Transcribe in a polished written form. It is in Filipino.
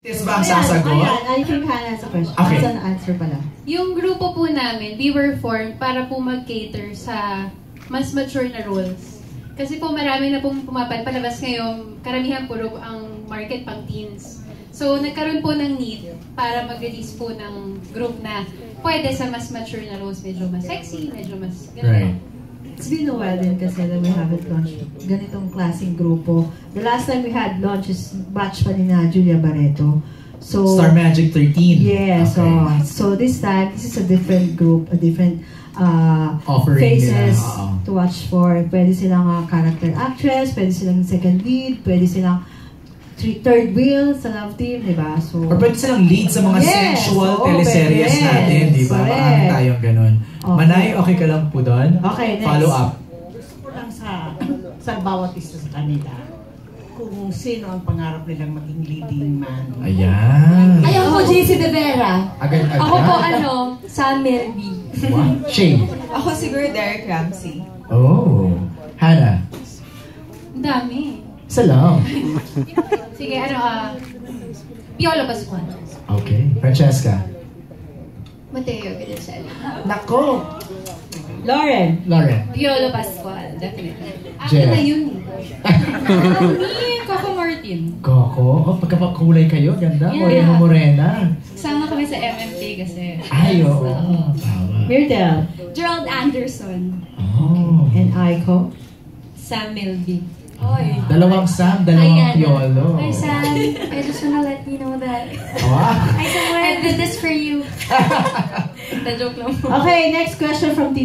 Is ba ang sasagot? I think Hannah has a question. Okay. Has an answer pala. Yung grupo po namin, we were formed para po mag-cater sa mas mature na roles. Kasi po marami na pong palabas ngayon, karamihan puro ang market pang teens. So nagkaroon po ng need para mag-release po ng group na pwede sa mas mature na roles, medyo mas sexy, medyo mas Right. It's been a while din kasi that we haven't launched ganitong klaseng grupo. The last time we had launch is batch pa ni na Julia Barreto. So Star Magic 13. Yeah, okay. so this time, this is a different group, a different offering faces nila. to watch for. Pwede silang character actress, pwede silang second lead, pwede silang third wheel sa love team, di ba? So, or pwede silang lead sa mga sensual teleseries natin, di ba? Marami tayong ganun. Okay. Manay, okay ka lang po doon? Okay, next. Follow up. Gusto ko lang sa bawat isa sa kanila kung sino ang pangarap nilang maging leading man. Ayan. Ayaw ko, JC De Vera. Agad-agad. Ako po, Sam Melby. Wow. Shane. Ako siguro Derek Ramsey. Oh. Hannah. Ang dami. Isa lang. Sige, Piolo Pascual. Okay. Francesca. Mateo Villasela. Nako. Lauren. Piolo Pascual, definitely. Jeff. Akin na yun. Coco Martin. Coco. Oh, pagkapakulay kayo. Ganda. Yeah. Morena. Sama kami sa MMT kasi. Ay, oo. Tama. Myrtle. Gerald Anderson. Oh. And Aiko. Sam Melby. Oy. Dalawang Sam, dalawang Piolo. Hi, Sam. I just wanna let you know that Wow. I did this for you. The joke lang po. Okay, next question from